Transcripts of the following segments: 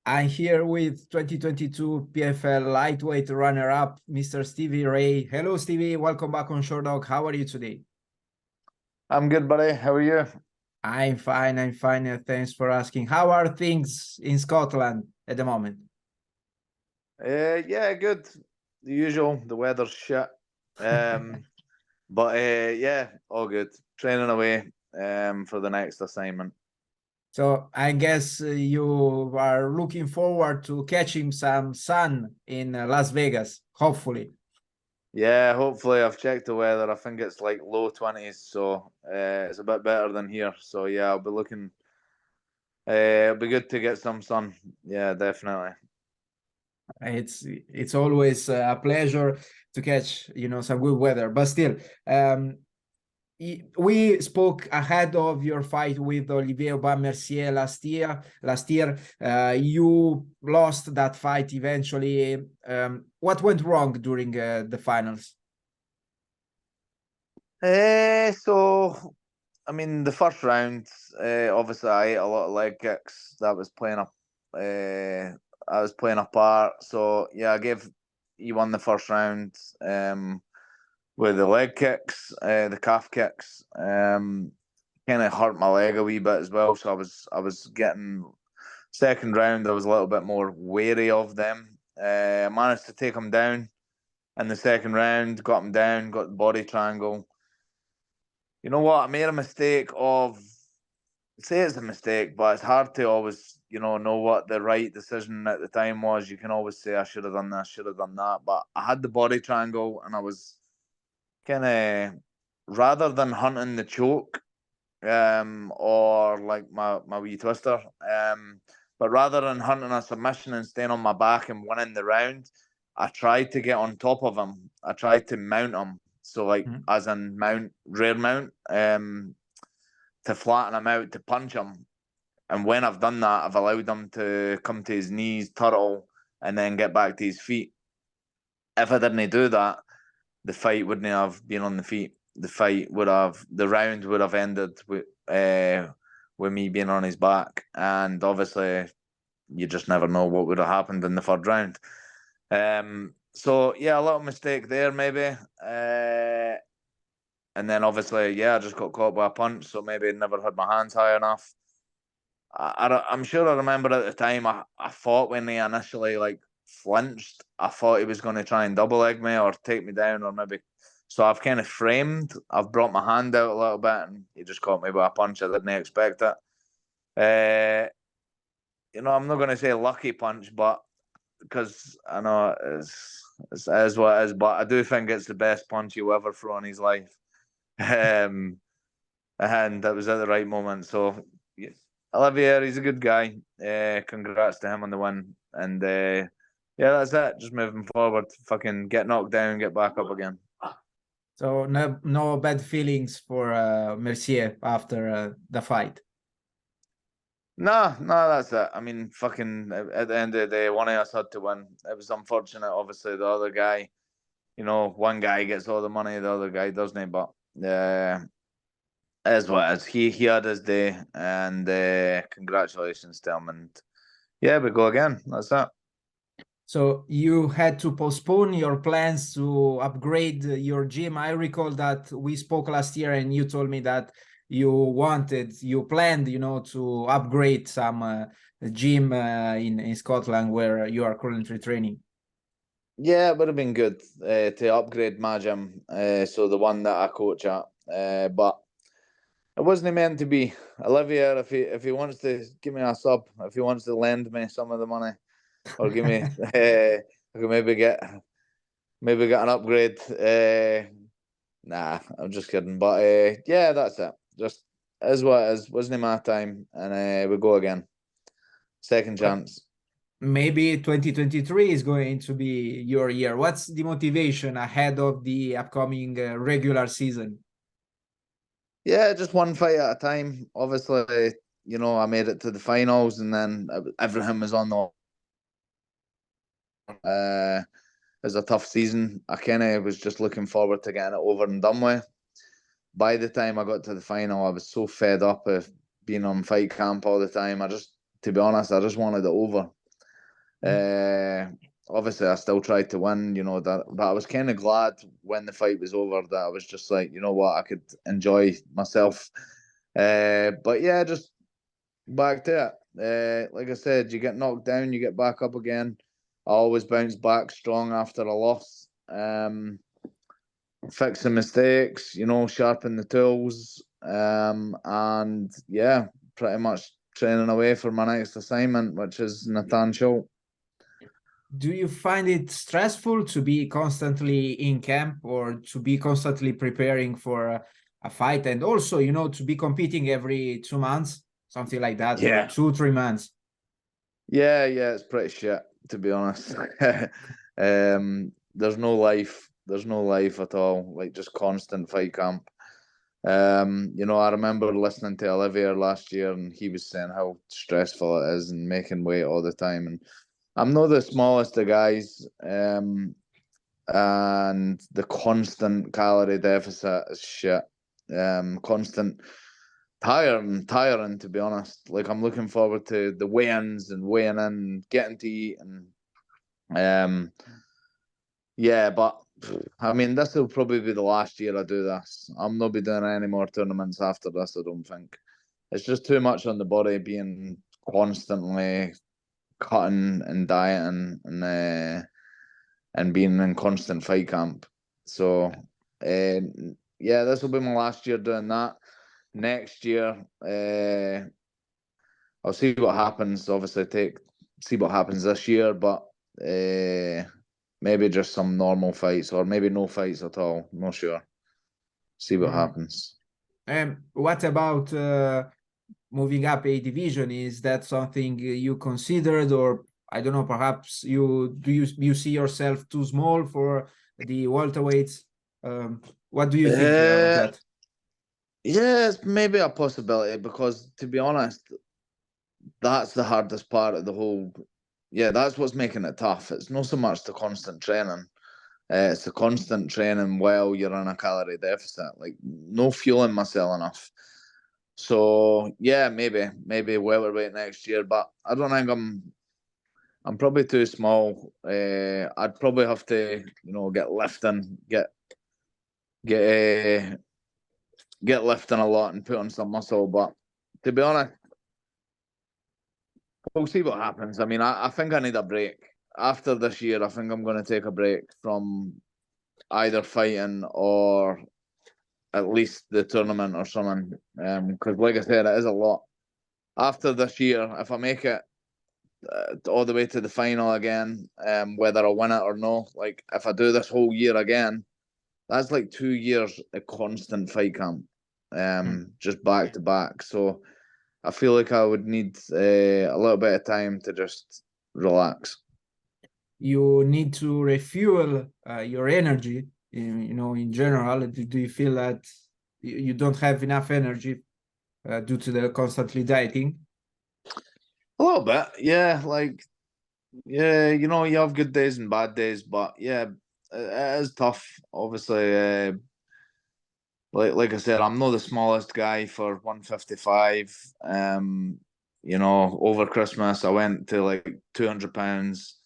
I'm here with 2022 PFL lightweight runner-up, Mr. Stevie Ray. Hello, Stevie. Welcome back on Sherdog. How are you today? I'm good, buddy. How are you? I'm fine. Thanks for asking. How are things in Scotland at the moment? Yeah, good. The usual. The weather's shit. But yeah, all good. Training away for the next assignment. So I guess you are looking forward to catching some sun in Las Vegas, hopefully. Yeah, hopefully I've checked the weather. I think it's like low 20s, so it's a bit better than here. So yeah, I'll be looking. It'll be good to get some sun. Yeah, definitely. It's always a pleasure to catch some good weather, but still, we spoke ahead of your fight with Olivier Aubin-Mercier last year. You lost that fight eventually. What went wrong during the finals? So I mean, the first round, obviously I ate a lot of leg kicks. That was playing up. I was playing a part. So yeah, he won the first round with the leg kicks, the calf kicks. Kind of hurt my leg a wee bit as well. So I was getting second round. I was a little bit more wary of them. I managed to take him down in the second round. Got him down. Got the body triangle. You know what? I made a mistake of say it's a mistake, but it's hard to always, know what the right decision at the time was. You can always say I should have done this, should have done that. But I had the body triangle and I was kind of rather than hunting the choke, or like my wee twister, but rather than hunting a submission and staying on my back and winning the round, I tried to get on top of him. I tried to mount him. So like as in rear mount, to flatten him out, to punch him. And when I've done that, I've allowed him to come to his knees, turtle, and then get back to his feet. If I didn't do that, the fight wouldn't have been on the feet. The round would have ended with me being on his back. And obviously, you just never know what would have happened in the third round. So yeah, a little mistake there maybe. And then obviously, yeah, I just got caught by a punch, so maybe I never had my hands high enough. I'm sure I remember at the time I thought when he initially like flinched, I thought he was going to try and double leg me or take me down or maybe. So I've brought my hand out a little bit and he just caught me by a punch. I didn't expect it. I'm not going to say lucky punch, but because I know it's is what it is, but I do think it's the best punch he'll ever throw in his life. And that was at the right moment. So yeah, Olivier, he's a good guy. Congrats to him on the win. And yeah, that's it. Just moving forward. Fucking get knocked down, get back up again. So no bad feelings for Mercier after the fight. No, that's it. I mean, fucking at the end of the day, one of us had to win. It was unfortunate, obviously, the other guy, one guy gets all the money, the other guy doesn't. But as what it is. He had his day, and congratulations to him. And yeah, we go again. That's it. So you had to postpone your plans to upgrade your gym. I recall that we spoke last year and you told me that you planned, to upgrade some gym in Scotland where you are currently training. Yeah, it would have been good to upgrade my gym, so the one that I coach at. But it wasn't meant to be. Olivier, if he wants to give me a sub, if he wants to lend me some of the money, or give me, I could maybe get an upgrade. Nah, I'm just kidding. But yeah, that's it. Just is what it is. Wasn't my time, and we go again. Second chance. Maybe 2023 is going to be your year. What's the motivation ahead of the upcoming regular season? Yeah, just one fight at a time. Obviously, I made it to the finals, and then everything was on the. It was a tough season. I kind of was just looking forward to getting it over and done with. By the time I got to the final, I was so fed up of being on fight camp all the time. To be honest, I just wanted it over. Obviously, I still tried to win, but I was kind of glad when the fight was over that I was just like, you know what, I could enjoy myself. But yeah, just back to it. Like I said, you get knocked down, you get back up again. I always bounce back strong after a loss. Fix the mistakes, sharpen the tools. And yeah, pretty much training away for my next assignment, which is Nathan Schulte. Do you find it stressful to be constantly in camp or to be constantly preparing for a fight, and also, to be competing every 2 months, something like that, or Yeah. 2-3 months? Yeah, it's pretty shit, to be honest. There's no life. There's no life at all. Like, just constant fight camp. I remember listening to Olivier last year, and he was saying how stressful it is and making weight all the time. And I'm not the smallest of guys, and the constant calorie deficit is shit. Constant tiring, to be honest. Like, I'm looking forward to the weigh-ins and weighing in, getting to eat, and yeah, but I mean, this will probably be the last year I do this. I'm not be doing any more tournaments after this, I don't think. It's just too much on the body being constantly cutting and dieting and being in constant fight camp. So yeah, this will be my last year doing that. Next year, I'll see what happens. Obviously, see what happens this year, but maybe just some normal fights, or maybe no fights at all. Not sure. See what happens. And what about moving up a division? Is that something you considered, or I don't know, perhaps you see yourself too small for the welterweights? What do you think of that? Yeah, it's maybe a possibility, because to be honest, that's the hardest part of the whole. Yeah, that's what's making it tough. It's not so much the constant training. It's the constant training while you're in a calorie deficit. Like, no fueling myself enough. So yeah, maybe welterweight next year, but I don't think I'm probably too small. I'd probably have to, get lifting, get lifting a lot and put on some muscle. But to be honest, we'll see what happens. I mean, I think I need a break after this year. I think I'm going to take a break from either fighting or at least the tournament or something. Because like I said, it is a lot. After this year, if I make it all the way to the final again, whether I win it or no, like, if I do this whole year again, that's like 2 years of constant fight camp, just back to back. So I feel like I would need a little bit of time to just relax. You need to refuel your energy, in general. Do you feel that you don't have enough energy due to the constantly dieting? A little bit, yeah. Like, yeah, you have good days and bad days, but yeah, it is tough. Obviously, like I said, I'm not the smallest guy for 155. Over Christmas I went to like 200 pounds.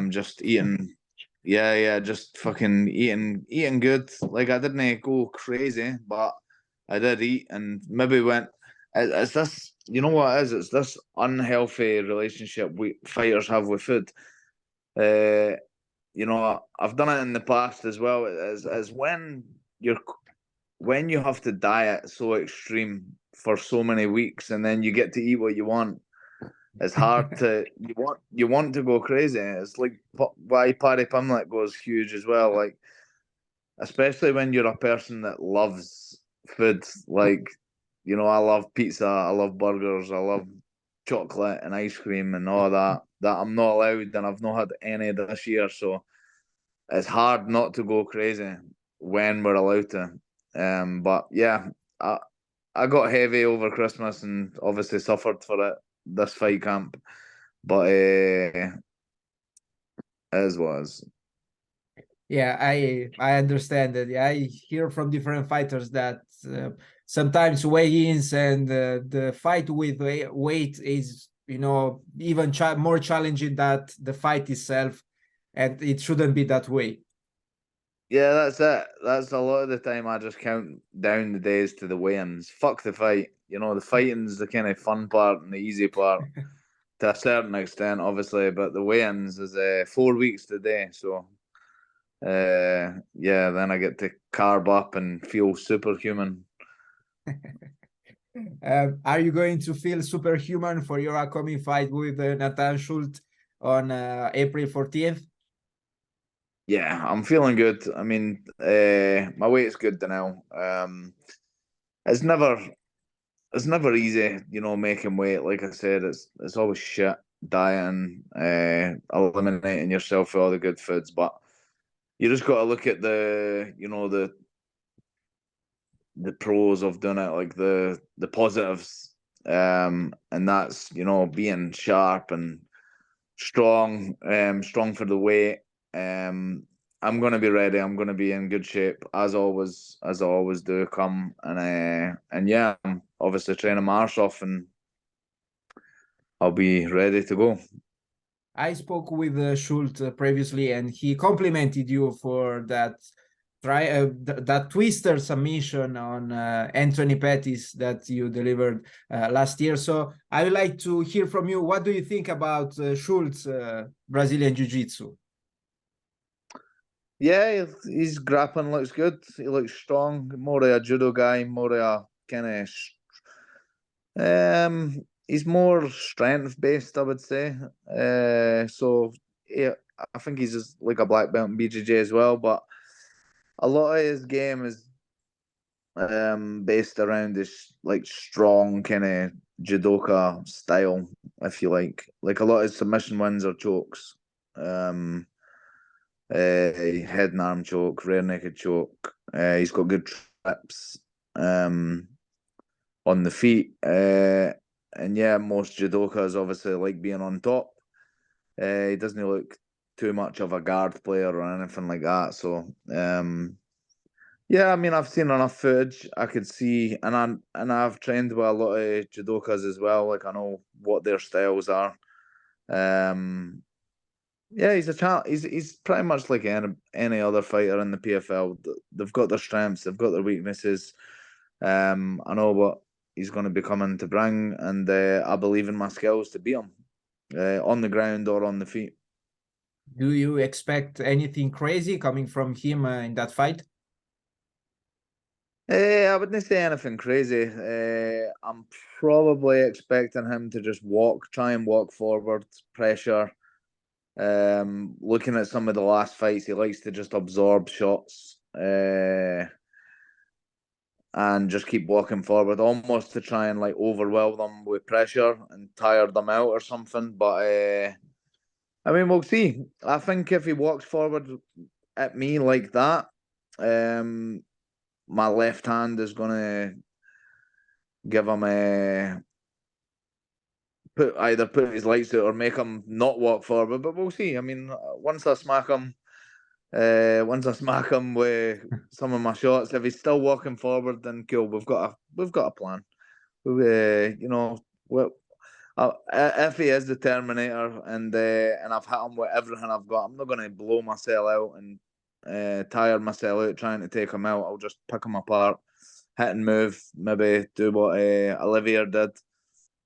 Just eating, yeah, just fucking eating good. Like, I didn't go crazy, but I did eat, and maybe went. It's this, you know what it is? It's this unhealthy relationship we fighters have with food. I've done it in the past as well. As when you have to diet so extreme for so many weeks, and then you get to eat what you want, it's hard to you want to go crazy. It's like why Paddy Pimlet goes huge as well. Like, especially when you're a person that loves food. Like, I love pizza, I love burgers, I love chocolate and ice cream and all that. That I'm not allowed, and I've not had any this year. So it's hard not to go crazy when we're allowed to. But yeah, I got heavy over Christmas and obviously suffered for it this fight camp. But as was. Yeah, I understand that. Yeah, I hear from different fighters that sometimes weigh-ins and the fight with weight is you know, even more challenging than the fight itself, and it shouldn't be that way. Yeah, that's it. That's a lot of the time I just count down the days to the weigh-ins. Fuck the fight. You know, the fighting's the kind of fun part and the easy part to a certain extent, obviously, but the weigh-ins is 4 weeks today. So, yeah, then I get to carb up and feel superhuman. Are you going to feel superhuman for your upcoming fight with Nathan Schulte on April 14th? Yeah, I'm feeling good. I mean, my weight's good now. It's never it's never easy, you know, making weight. Like I said, it's always shit dieting, eliminating yourself for all the good foods. But you just got to look at the pros of doing it, like the positives, and that's being sharp and strong for the weight. Um, I'm gonna be ready. I'm gonna be in good shape as I always do. Come and yeah, I'm obviously training my arse off, and I'll be ready to go. I spoke with Schulte previously, and he complimented you for that that twister submission on Anthony Pettis that you delivered last year. So I would like to hear from you. What do you think about Schulte's Brazilian Jiu-Jitsu? Yeah, his grappling looks good. He looks strong. More of a judo guy. More of a kind of he's more strength based, I would say. So yeah, I think he's just like a black belt in BJJ as well. But a lot of his game is based around this like strong kind of judoka style, if you like. Like a lot of his submission wins are chokes. Um, head and arm choke, rear naked choke. He's got good trips. On the feet. And yeah, most judokas obviously like being on top. He doesn't look too much of a guard player or anything like that. So yeah, I mean I've seen enough footage. I could see, I've trained with a lot of judokas as well. Like I know what their styles are. Um, yeah, he's a challenge. He's pretty much like any other fighter in the PFL. They've got their strengths, they've got their weaknesses. I know what he's going to be coming to bring, and I believe in my skills to beat him on the ground or on the feet. Do you expect anything crazy coming from him in that fight? I wouldn't say anything crazy. I'm probably expecting him to just try and walk forward, pressure. Looking at some of the last fights, he likes to just absorb shots. And just keep walking forward, almost to try and like overwhelm them with pressure and tire them out or something. But I mean, we'll see. I think if he walks forward at me like that, my left hand is gonna give him a either put his lights out or make him not walk forward. But we'll see. I mean, once I smack him with some of my shots, if he's still walking forward, then cool. We've got a plan. Well, if he is the Terminator and I've hit him with everything I've got, I'm not going to blow myself out and tire myself out trying to take him out. I'll just pick him apart, hit and move, maybe do what Olivier did.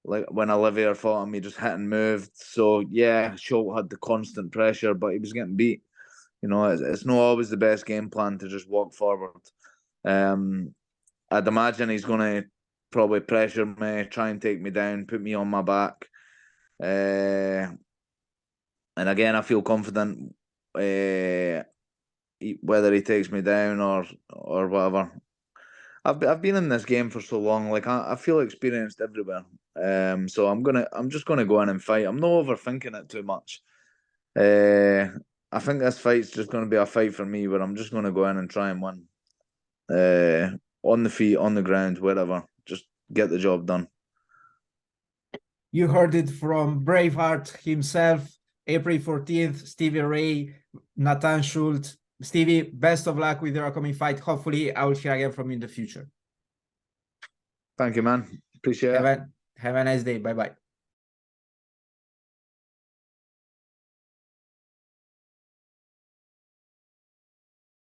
Like when Olivier fought him, he just hit and moved. So yeah, Schulte had the constant pressure, but he was getting beat. It's not always the best game plan to just walk forward. I'd imagine he's going to probably pressure me, try and take me down, put me on my back. And again, I feel confident whether he takes me down or whatever. I've been in this game for so long, like I feel experienced everywhere. So I'm just gonna go in and fight. I'm not overthinking it too much. I think this fight's just gonna be a fight for me where I'm just gonna go in and try and win. On the feet, on the ground, wherever. Just get the job done. You heard it from Braveheart himself, April 14th, Stevie Ray, Nathan Schulte. Stevie, best of luck with your upcoming fight. Hopefully, I will hear again from you in the future. Thank you, man. Appreciate it. Have a nice day. Bye-bye.